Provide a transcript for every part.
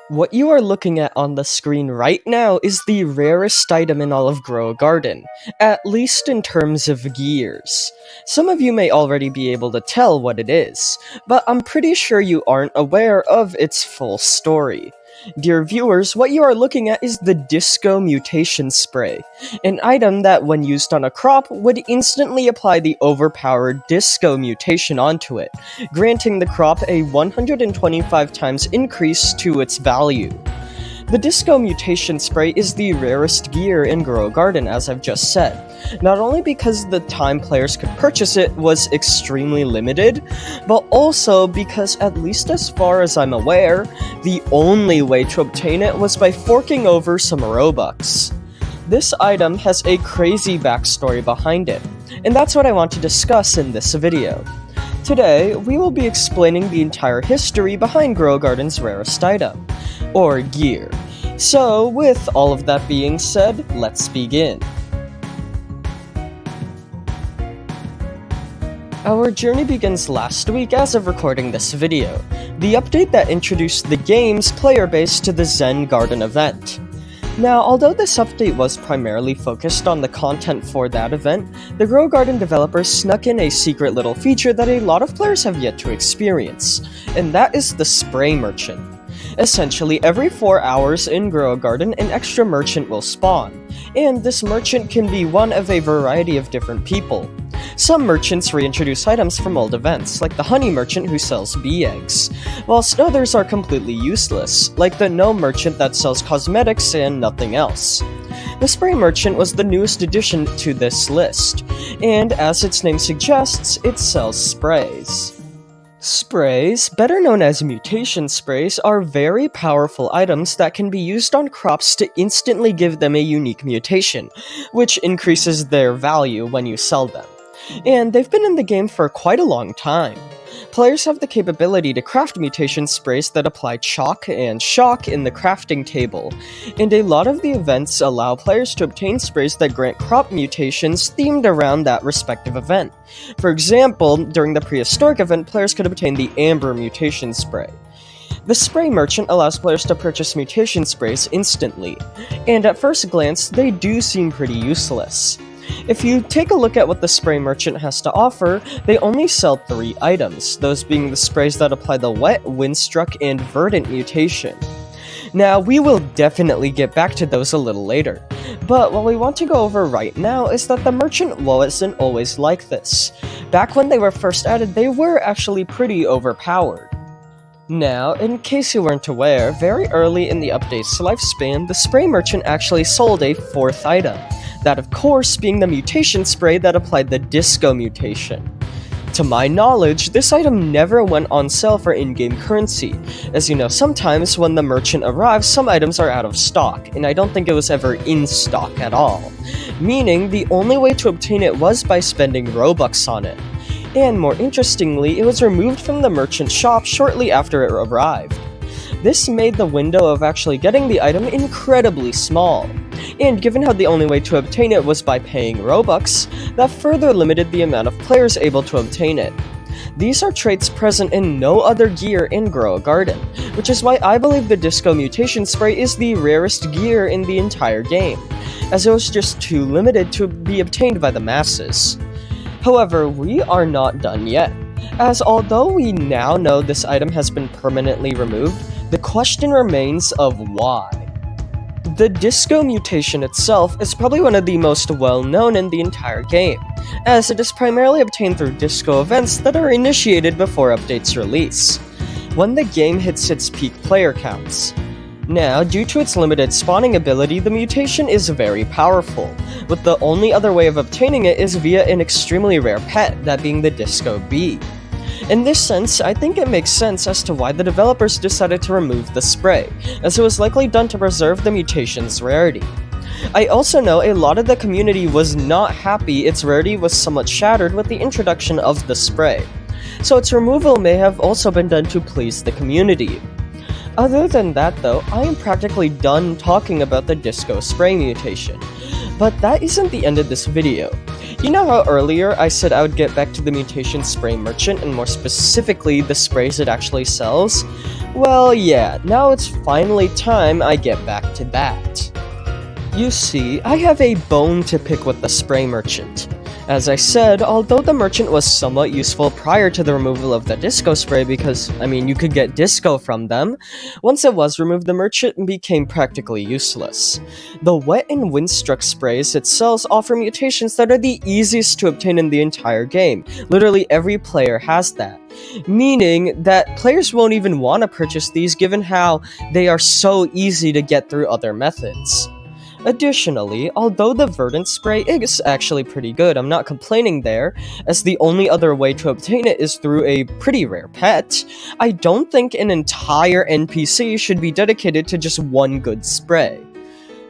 What you are looking at on the screen right now is the rarest item in all of Grow a Garden, at least in terms of gears. Some of you may already be able to tell what it is, but I'm pretty sure you aren't aware of its full story. Dear viewers, what you are looking at is the Disco Mutation Spray, an item that when used on a crop would instantly apply the overpowered Disco mutation onto it, granting the crop a 125 times increase to its value. The Disco Mutation Spray is the rarest gear in Grow a Garden, as I've just said, not only because the time players could purchase it was extremely limited, but also because, at least as far as I'm aware, the only way to obtain it was by forking over some Robux. This item has a crazy backstory behind it, and that's what I want to discuss in this video. Today, we will be explaining the entire history behind Grow a Garden's rarest item, or gear. So, with all of that being said, let's begin. Our journey begins last week as of recording this video, the update that introduced the game's player base to the Zen Garden event. Now, although this update was primarily focused on the content for that event, the Grow a Garden developers snuck in a secret little feature that a lot of players have yet to experience, and that is the Spray Merchant. Essentially, every 4 hours in Grow a Garden, an extra merchant will spawn, and this merchant can be one of a variety of different people. Some merchants reintroduce items from old events, like the honey merchant who sells bee eggs, whilst others are completely useless, like the gnome merchant that sells cosmetics and nothing else. The spray merchant was the newest addition to this list, and as its name suggests, it sells sprays. Sprays, better known as mutation sprays, are very powerful items that can be used on crops to instantly give them a unique mutation, which increases their value when you sell them. And they've been in the game for quite a long time. Players have the capability to craft mutation sprays that apply chalk and shock in the crafting table, and a lot of the events allow players to obtain sprays that grant crop mutations themed around that respective event. For example, during the prehistoric event, players could obtain the Amber mutation spray. The Spray Merchant allows players to purchase mutation sprays instantly, and at first glance, they do seem pretty useless. If you take a look at what the Spray Merchant has to offer, they only sell 3 items, those being the sprays that apply the Wet, Windstruck, and Verdant mutation. Now, we will definitely get back to those a little later, but what we want to go over right now is that the Merchant wasn't always like this. Back when they were first added, they were actually pretty overpowered. Now, in case you weren't aware, very early in the update's lifespan, the Spray Merchant actually sold a 4th item, that of course being the mutation spray that applied the Disco mutation. To my knowledge, this item never went on sale for in-game currency. As you know, sometimes when the merchant arrives, some items are out of stock, and I don't think it was ever in stock at all. Meaning, the only way to obtain it was by spending Robux on it. And more interestingly, it was removed from the merchant shop shortly after it arrived. This made the window of actually getting the item incredibly small, and given how the only way to obtain it was by paying Robux, that further limited the amount of players able to obtain it. These are traits present in no other gear in Grow a Garden, which is why I believe the Disco Mutation Spray is the rarest gear in the entire game, as it was just too limited to be obtained by the masses. However, we are not done yet, as although we now know this item has been permanently removed, the question remains of why. The Disco mutation itself is probably one of the most well-known in the entire game, as it is primarily obtained through disco events that are initiated before updates release, when the game hits its peak player counts. Now, due to its limited spawning ability, the mutation is very powerful, but the only other way of obtaining it is via an extremely rare pet, that being the Disco Bee. In this sense, I think it makes sense as to why the developers decided to remove the spray, as it was likely done to preserve the mutation's rarity. I also know a lot of the community was not happy its rarity was somewhat shattered with the introduction of the spray, so its removal may have also been done to please the community. Other than that though, I am practically done talking about the Disco Spray mutation. But that isn't the end of this video. You know how earlier I said I would get back to the mutation spray merchant and more specifically the sprays it actually sells? Well, yeah, now it's finally time I get back to that. You see, I have a bone to pick with the spray merchant. As I said, although the merchant was somewhat useful prior to the removal of the disco spray because, you could get disco from them, once it was removed the merchant became practically useless. The wet and windstruck sprays it sells offer mutations that are the easiest to obtain in the entire game. Literally every player has that. Meaning that players won't even want to purchase these given how they are so easy to get through other methods. Additionally, although the verdant spray is actually pretty good, I'm not complaining there, as the only other way to obtain it is through a pretty rare pet, I don't think an entire NPC should be dedicated to just one good spray.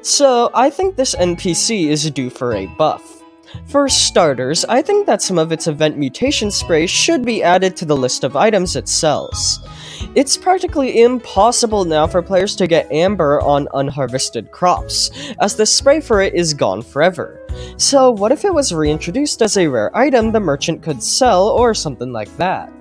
So, I think this NPC is due for a buff. For starters, I think that some of its event mutation sprays should be added to the list of items it sells. It's practically impossible now for players to get amber on unharvested crops, as the spray for it is gone forever. So what if it was reintroduced as a rare item the merchant could sell or something like that?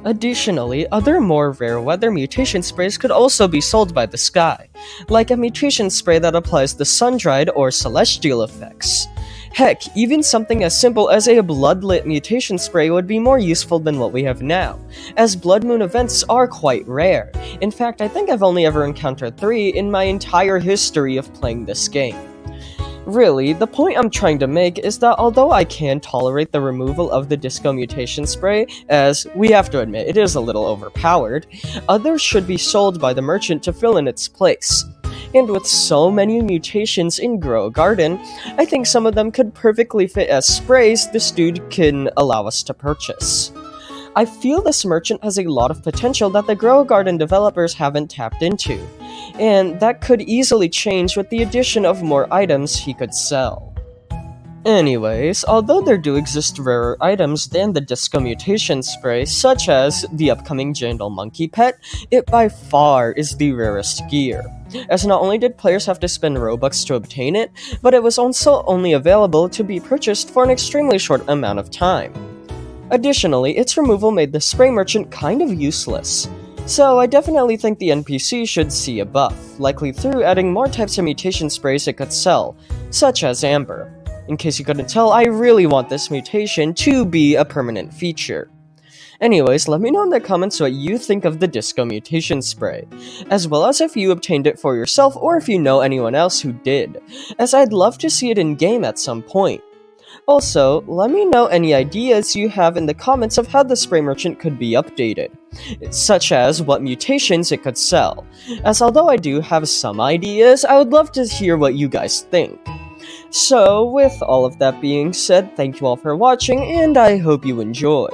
Additionally, other more rare weather mutation sprays could also be sold by the sky, like a mutation spray that applies the sun-dried or celestial effects. Heck, even something as simple as a bloodlit mutation spray would be more useful than what we have now, as blood moon events are quite rare. In fact, I think I've only ever encountered 3 in my entire history of playing this game. Really, the point I'm trying to make is that although I can tolerate the removal of the disco mutation spray, as we have to admit it is a little overpowered, others should be sold by the merchant to fill in its place. And with so many mutations in Grow a Garden, I think some of them could perfectly fit as sprays this dude can allow us to purchase. I feel this merchant has a lot of potential that the Grow a Garden developers haven't tapped into, and that could easily change with the addition of more items he could sell. Anyways, although there do exist rarer items than the disco mutation spray, such as the upcoming Jandal monkey pet, it by far is the rarest gear, as not only did players have to spend Robux to obtain it, but it was also only available to be purchased for an extremely short amount of time. Additionally, its removal made the spray merchant kind of useless. So I definitely think the NPC should see a buff, likely through adding more types of mutation sprays it could sell, such as Amber. In case you couldn't tell, I really want this mutation to be a permanent feature. Anyways, let me know in the comments what you think of the disco mutation spray, as well as if you obtained it for yourself or if you know anyone else who did, as I'd love to see it in-game at some point. Also, let me know any ideas you have in the comments of how the spray merchant could be updated, such as what mutations it could sell, as although I do have some ideas, I would love to hear what you guys think. So, with all of that being said, thank you all for watching, and I hope you enjoyed.